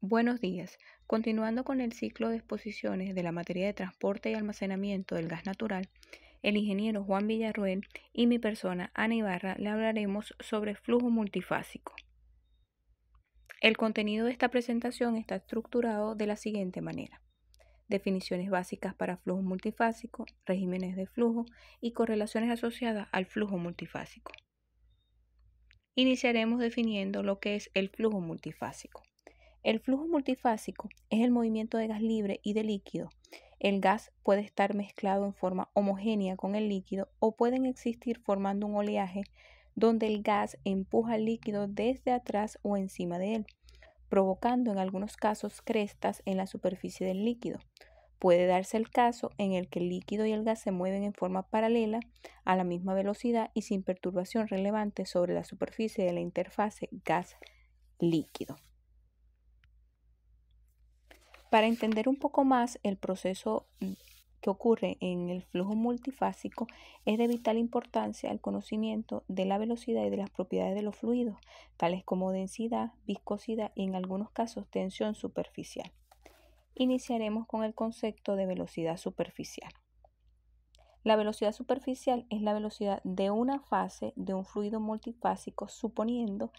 Buenos días. Continuando con el ciclo de exposiciones de la materia de transporte y almacenamiento del gas natural, el ingeniero Juan Villarroel y mi persona, Ana Ibarra, le hablaremos sobre flujo multifásico. El contenido de esta presentación está estructurado de la siguiente manera: definiciones básicas para flujo multifásico, regímenes de flujo y correlaciones asociadas al flujo multifásico. Iniciaremos definiendo lo que es el flujo multifásico. El flujo multifásico es el movimiento de gas libre y de líquido. El gas puede estar mezclado en forma homogénea con el líquido o pueden existir formando un oleaje donde el gas empuja al líquido desde atrás o encima de él, provocando en algunos casos crestas en la superficie del líquido. Puede darse el caso en el que el líquido y el gas se mueven en forma paralela a la misma velocidad y sin perturbación relevante sobre la superficie de la interfase gas-líquido. Para entender un poco más el proceso que ocurre en el flujo multifásico, es de vital importancia el conocimiento de la velocidad y de las propiedades de los fluidos, tales como densidad, viscosidad y en algunos casos tensión superficial. Iniciaremos con el concepto de velocidad superficial. La velocidad superficial es la velocidad de una fase de un fluido multifásico, suponiendo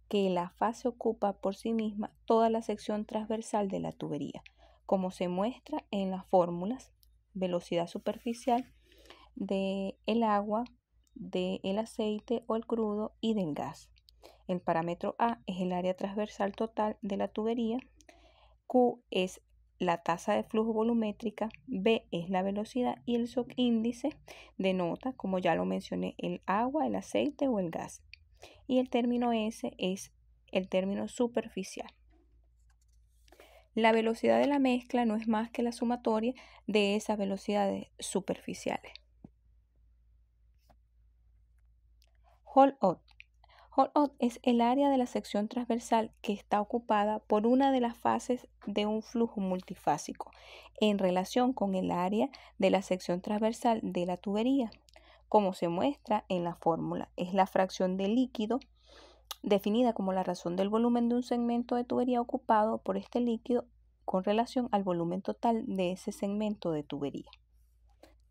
que la fase ocupa por sí misma toda la sección transversal de la tubería, como se muestra en las fórmulas: velocidad superficial del agua, del aceite o el crudo y del gas. El parámetro A es el área transversal total de la tubería, Q es la tasa de flujo volumétrica, B es la velocidad y el subíndice denota, como ya lo mencioné, el agua, el aceite o el gas. Y el término S es el término superficial. La velocidad de la mezcla no es más que la sumatoria de esas velocidades superficiales. Hole-out. Hole-out es el área de la sección transversal que está ocupada por una de las fases de un flujo multifásico en relación con el área de la sección transversal de la tubería. Como se muestra en la fórmula, es la fracción de líquido definida como la razón del volumen de un segmento de tubería ocupado por este líquido con relación al volumen total de ese segmento de tubería.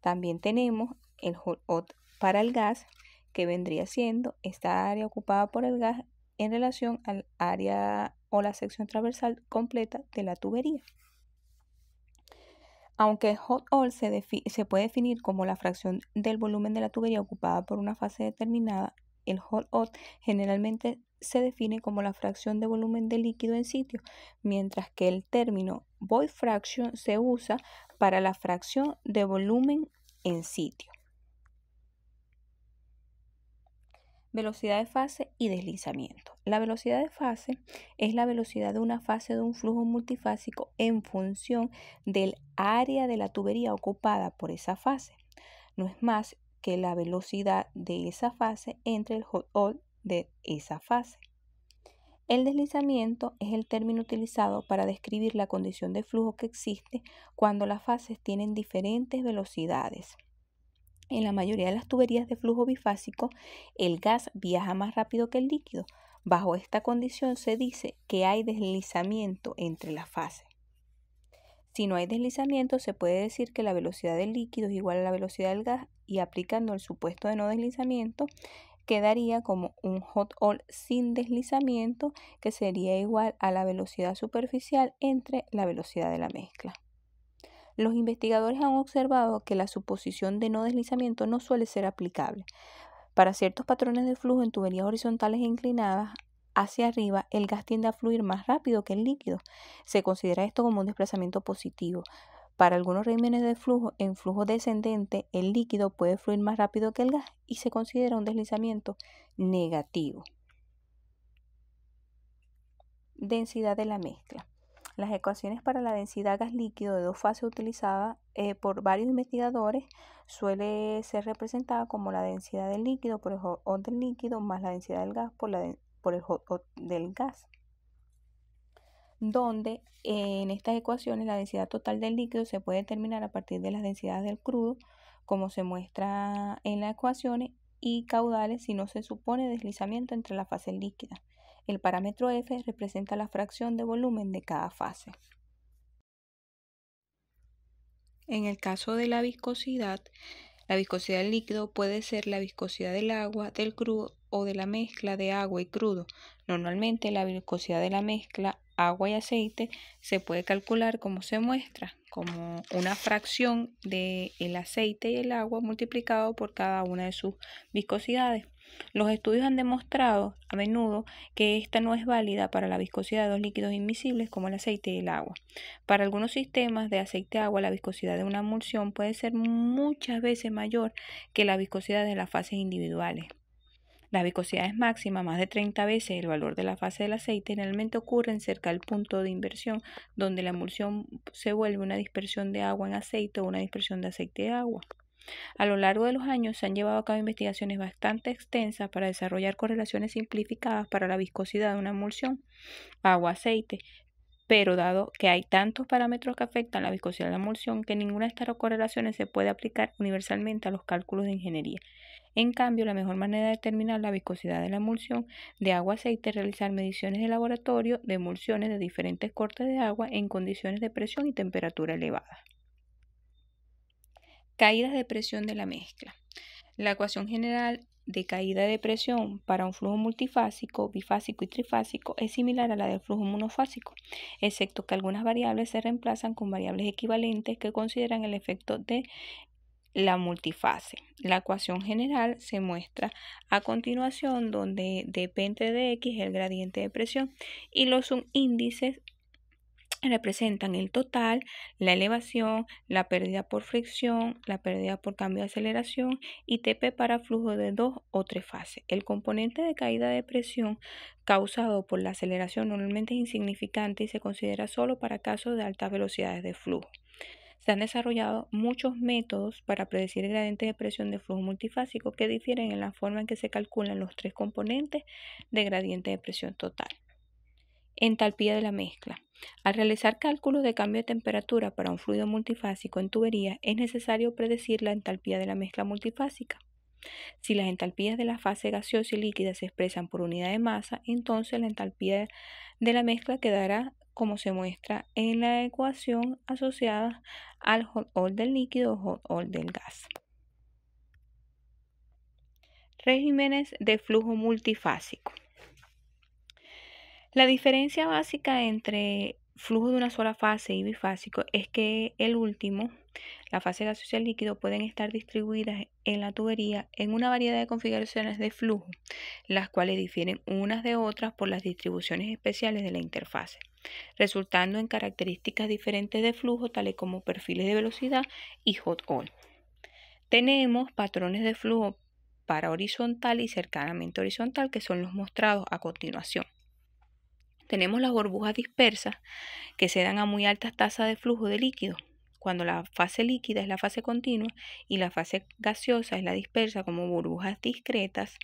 También tenemos el hole-out para el gas, que vendría siendo esta área ocupada por el gas en relación al área o la sección transversal completa de la tubería. Aunque el hole-out se puede definir como la fracción del volumen de la tubería ocupada por una fase determinada, el hole-out generalmente se define como la fracción de volumen de líquido en sitio, mientras que el término void fraction se usa para la fracción de volumen en sitio. Velocidad de fase y deslizamiento. La velocidad de fase es la velocidad de una fase de un flujo multifásico en función del área de la tubería ocupada por esa fase. No es más que la velocidad de esa fase entre el hole-out de esa fase. El deslizamiento es el término utilizado para describir la condición de flujo que existe cuando las fases tienen diferentes velocidades. En la mayoría de las tuberías de flujo bifásico, el gas viaja más rápido que el líquido. Bajo esta condición se dice que hay deslizamiento entre las fases. Si no hay deslizamiento, se puede decir que la velocidad del líquido es igual a la velocidad del gas, y aplicando el supuesto de no deslizamiento, quedaría como un hole-out sin deslizamiento, que sería igual a la velocidad superficial entre la velocidad de la mezcla. Los investigadores han observado que la suposición de no deslizamiento no suele ser aplicable. Para ciertos patrones de flujo en tuberías horizontales e inclinadas hacia arriba, el gas tiende a fluir más rápido que el líquido. Se considera esto como un desplazamiento positivo. Para algunos regímenes de flujo en flujo descendente, el líquido puede fluir más rápido que el gas y se considera un deslizamiento negativo. Densidad de la mezcla. Las ecuaciones para la densidad gas líquido de dos fases utilizadas por varios investigadores suele ser representada como la densidad del líquido por el hole-out del líquido más la densidad del gas por el hole-out del gas, donde en estas ecuaciones la densidad total del líquido se puede determinar a partir de las densidades del crudo, como se muestra en las ecuaciones, y caudales si no se supone deslizamiento entre las fases líquidas. El parámetro F representa la fracción de volumen de cada fase. En el caso de la viscosidad del líquido puede ser la viscosidad del agua, del crudo o de la mezcla de agua y crudo. Normalmente la viscosidad de la mezcla agua y aceite se puede calcular como se muestra, como una fracción del aceite y el agua multiplicado por cada una de sus viscosidades. Los estudios han demostrado a menudo que esta no es válida para la viscosidad de dos líquidos invisibles como el aceite y el agua. Para algunos sistemas de aceite-agua, la viscosidad de una emulsión puede ser muchas veces mayor que la viscosidad de las fases individuales. Las viscosidades máximas, más de 30 veces el valor de la fase del aceite, generalmente ocurren cerca del punto de inversión, donde la emulsión se vuelve una dispersión de agua en aceite o una dispersión de aceite de agua. A lo largo de los años se han llevado a cabo investigaciones bastante extensas para desarrollar correlaciones simplificadas para la viscosidad de una emulsión agua-aceite, pero dado que hay tantos parámetros que afectan la viscosidad de la emulsión que ninguna de estas correlaciones se puede aplicar universalmente a los cálculos de ingeniería. En cambio, la mejor manera de determinar la viscosidad de la emulsión de agua-aceite es realizar mediciones de laboratorio de emulsiones de diferentes cortes de agua en condiciones de presión y temperatura elevadas. Caídas de presión de la mezcla. La ecuación general de caída de presión para un flujo multifásico, bifásico y trifásico es similar a la del flujo monofásico, excepto que algunas variables se reemplazan con variables equivalentes que consideran el efecto de la multifase. La ecuación general se muestra a continuación, donde depende de X el gradiente de presión y los subíndices representan el total, la elevación, la pérdida por fricción, la pérdida por cambio de aceleración y TP para flujo de 2 o 3 fases. El componente de caída de presión causado por la aceleración normalmente es insignificante y se considera solo para casos de altas velocidades de flujo. Se han desarrollado muchos métodos para predecir el gradiente de presión de flujo multifásico que difieren en la forma en que se calculan los tres componentes de gradiente de presión total. Entalpía de la mezcla. Al realizar cálculos de cambio de temperatura para un fluido multifásico en tubería, es necesario predecir la entalpía de la mezcla multifásica. Si las entalpías de la fase gaseosa y líquida se expresan por unidad de masa, entonces la entalpía de la mezcla quedará como se muestra en la ecuación asociada al hot oil del líquido o hot oil del gas. Regímenes de flujo multifásico. La diferencia básica entre flujo de una sola fase y bifásico es que el último, la fase gaseosa y el líquido, pueden estar distribuidas en la tubería en una variedad de configuraciones de flujo, las cuales difieren unas de otras por las distribuciones especiales de la interfase, resultando en características diferentes de flujo, tales como perfiles de velocidad y hot oil. Tenemos patrones de flujo para horizontal y cercanamente horizontal, que son los mostrados a continuación. Tenemos las burbujas dispersas que se dan a muy altas tasas de flujo de líquido, cuando la fase líquida es la fase continua y la fase gaseosa es la dispersa como burbujas discretas.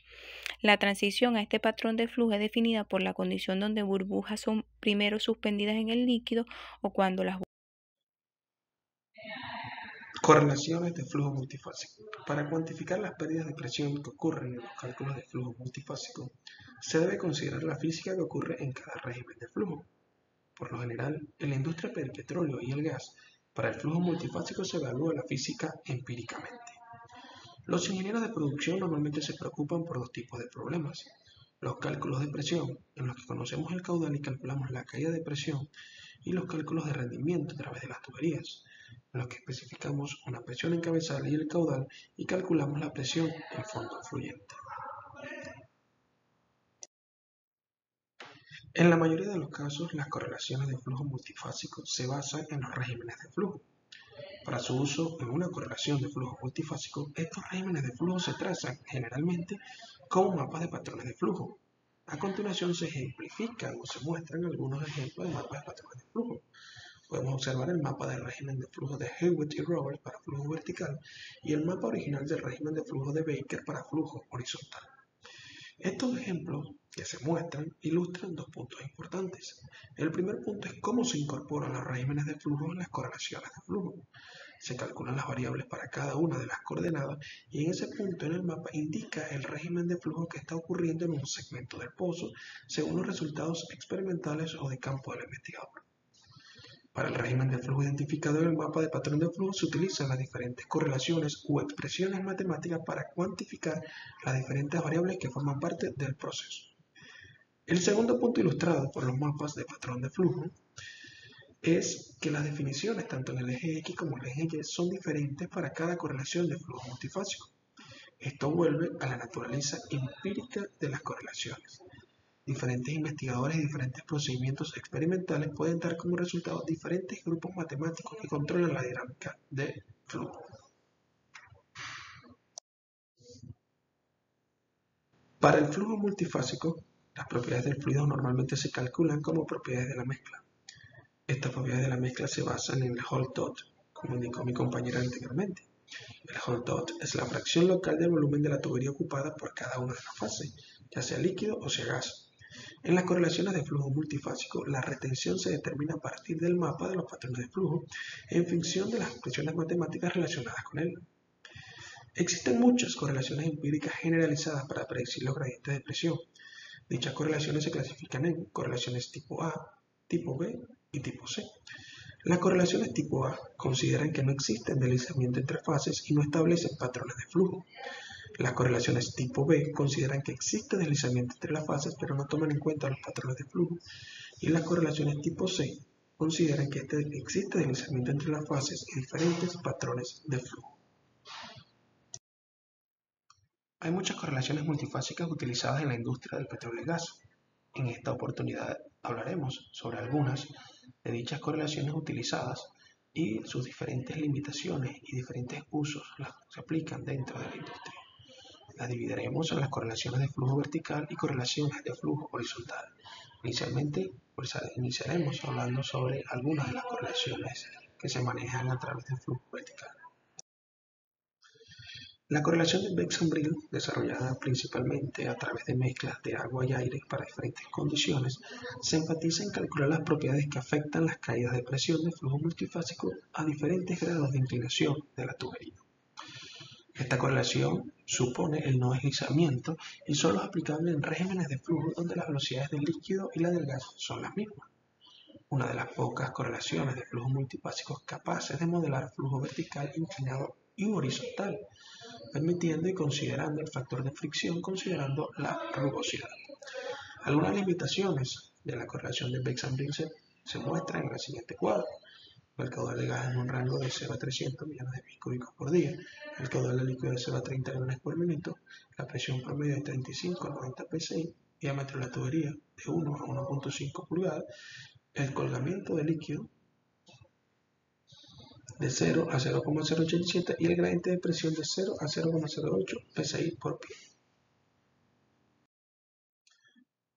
La transición a este patrón de flujo es definida por la condición donde burbujas son primero suspendidas en el líquido o cuando las Correlaciones de flujo multifásico. Para cuantificar las pérdidas de presión que ocurren en los cálculos de flujo multifásico, se debe considerar la física que ocurre en cada régimen de flujo. Por lo general, en la industria del petróleo y el gas, para el flujo multifásico se evalúa la física empíricamente. Los ingenieros de producción normalmente se preocupan por dos tipos de problemas: los cálculos de presión, en los que conocemos el caudal y calculamos la caída de presión, y los cálculos de rendimiento a través de las tuberías, en los que especificamos una presión en cabezal y el caudal y calculamos la presión en fondo fluyente. En la mayoría de los casos, las correlaciones de flujo multifásico se basan en los regímenes de flujo. Para su uso en una correlación de flujo multifásico, estos regímenes de flujo se trazan generalmente como mapas de patrones de flujo. A continuación se ejemplifican o se muestran algunos ejemplos de mapas de patrones de flujo. Podemos observar el mapa del régimen de flujo de Hewitt y Roberts para flujo vertical y el mapa original del régimen de flujo de Baker para flujo horizontal. Estos ejemplos que se muestran ilustran dos puntos importantes. El primer punto es cómo se incorporan los regímenes de flujo en las correlaciones de flujo. Se calculan las variables para cada una de las coordenadas y en ese punto en el mapa indica el régimen de flujo que está ocurriendo en un segmento del pozo según los resultados experimentales o de campo del investigador. Para el régimen de flujo identificado en el mapa de patrón de flujo se utilizan las diferentes correlaciones u expresiones matemáticas para cuantificar las diferentes variables que forman parte del proceso. El segundo punto ilustrado por los mapas de patrón de flujo es que las definiciones tanto en el eje X como en el eje Y son diferentes para cada correlación de flujo multifásico. Esto vuelve a la naturaleza empírica de las correlaciones. Diferentes investigadores y diferentes procedimientos experimentales pueden dar como resultado diferentes grupos matemáticos que controlan la dinámica de flujo. Para el flujo multifásico, las propiedades del fluido normalmente se calculan como propiedades de la mezcla. Estas propiedades de la mezcla se basan en el Hall dot, como indicó mi compañera anteriormente. El Hall dot es la fracción local del volumen de la tubería ocupada por cada una de las fases, ya sea líquido o sea gas. En las correlaciones de flujo multifásico, la retención se determina a partir del mapa de los patrones de flujo en función de las expresiones matemáticas relacionadas con él. Existen muchas correlaciones empíricas generalizadas para predecir los gradientes de presión. Dichas correlaciones se clasifican en correlaciones tipo A, tipo B y tipo C. Las correlaciones tipo A consideran que no existen deslizamiento entre fases y no establecen patrones de flujo. Las correlaciones tipo B consideran que existe deslizamiento entre las fases pero no toman en cuenta los patrones de flujo. Y las correlaciones tipo C consideran que existe deslizamiento entre las fases y diferentes patrones de flujo. Hay muchas correlaciones multifásicas utilizadas en la industria del petróleo y gas. En esta oportunidad hablaremos sobre algunas de dichas correlaciones utilizadas y sus diferentes limitaciones y diferentes usos las que se aplican dentro de la industria. Las dividiremos en las correlaciones de flujo vertical y correlaciones de flujo horizontal. Iniciaremos hablando sobre algunas de las correlaciones que se manejan a través del flujo vertical. La correlación de Beck-Sambril, desarrollada principalmente a través de mezclas de agua y aire para diferentes condiciones, se enfatiza en calcular las propiedades que afectan las caídas de presión de flujo multifásico a diferentes grados de inclinación de la tubería. Esta correlación supone el no deslizamiento y solo es aplicable en regímenes de flujo donde las velocidades del líquido y la del gas son las mismas. Una de las pocas correlaciones de flujos multifásicos capaces de modelar flujo vertical, inclinado y horizontal, permitiendo y considerando el factor de fricción, considerando la rugosidad. Algunas limitaciones de la correlación de Beck-Sambril se muestran en el siguiente cuadro. El caudal de gas en un rango de 0 a 300 millones de pies cúbicos por día, el caudal de líquido de 0 a 30 galones por minuto, la presión promedio de 35 a 90 psi, diámetro de la tubería de 1 a 1.5 pulgadas, el colgamiento de líquido de 0 a 0,087 y el gradiente de presión de 0 a 0,08 psi por pie.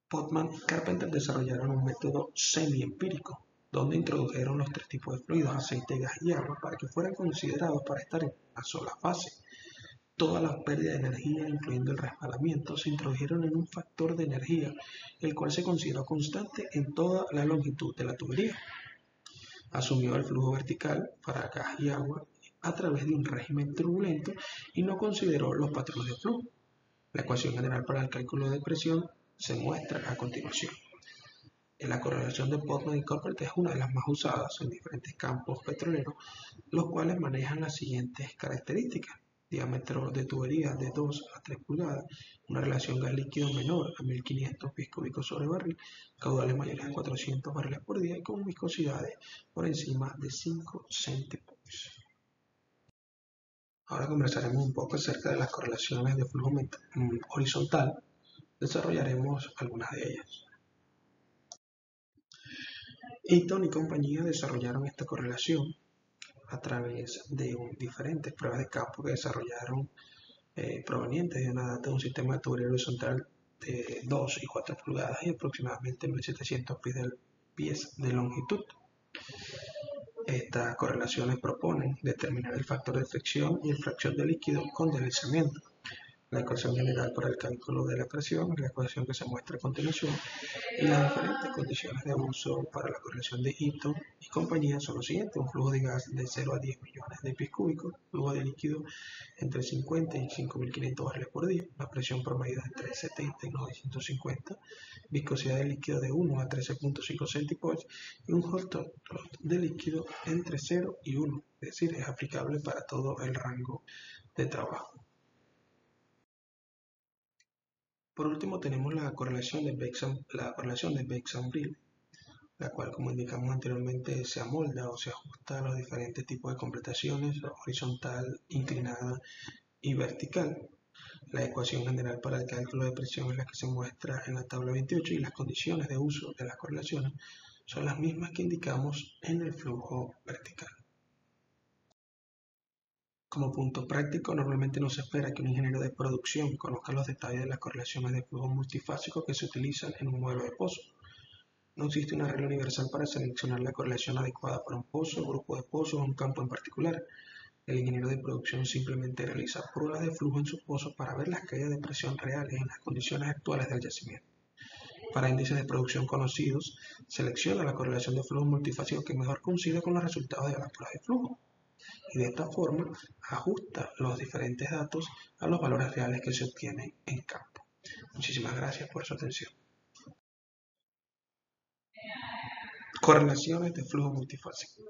Podman y Carpenter desarrollaron un método semi-empírico donde introdujeron los tres tipos de fluidos, aceite, gas y agua, para que fueran considerados para estar en una sola fase. Todas las pérdidas de energía, incluyendo el resbalamiento, se introdujeron en un factor de energía, el cual se consideró constante en toda la longitud de la tubería. Asumió el flujo vertical para gas y agua a través de un régimen turbulento y no consideró los patrones de flujo. La ecuación general para el cálculo de presión se muestra a continuación. La correlación de Podman y Carpenter es una de las más usadas en diferentes campos petroleros, los cuales manejan las siguientes características: diámetro de tubería de 2 a 3 pulgadas, una relación gas líquido menor a 1500 pies cúbicos sobre barril, caudales mayores a 400 barriles por día y con viscosidades por encima de 5 centipoise. Ahora conversaremos un poco acerca de las correlaciones de flujo horizontal. Desarrollaremos algunas de ellas. Eaton y compañía desarrollaron esta correlación a través de diferentes pruebas de campo que desarrollaron provenientes de una data de un sistema de tubería horizontal de 2 y 4 pulgadas y aproximadamente 1700 pies de longitud. Estas correlaciones proponen determinar el factor de fricción y el fracción de líquido con deslizamiento. La ecuación general para el cálculo de la presión es la ecuación que se muestra a continuación y las diferentes condiciones de uso para la correlación de Ito y compañía son los siguientes: un flujo de gas de 0 a 10 millones de pies cúbicos, flujo de líquido entre 50 y 5.500 barriles por día, la presión promedio es entre 70 y 950, viscosidad de líquido de 1 a 13.5 centipoise y un hot top de líquido entre 0 y 1, es decir, es aplicable para todo el rango de trabajo. Por último tenemos la correlación de Beck-Sambril, la cual, como indicamos anteriormente, se amolda o se ajusta a los diferentes tipos de completaciones, horizontal, inclinada y vertical. La ecuación general para el cálculo de presión es la que se muestra en la tabla 28 y las condiciones de uso de las correlaciones son las mismas que indicamos en el flujo vertical. Como punto práctico, normalmente no se espera que un ingeniero de producción conozca los detalles de las correlaciones de flujo multifásico que se utilizan en un modelo de pozo. No existe una regla universal para seleccionar la correlación adecuada para un pozo, grupo de pozos o un campo en particular. El ingeniero de producción simplemente realiza pruebas de flujo en su pozo para ver las caídas de presión reales en las condiciones actuales del yacimiento. Para índices de producción conocidos, selecciona la correlación de flujo multifásico que mejor coincide con los resultados de las pruebas de flujo y de esta forma ajusta los diferentes datos a los valores reales que se obtienen en campo. Muchísimas gracias por su atención. Correlaciones de flujo multifásico.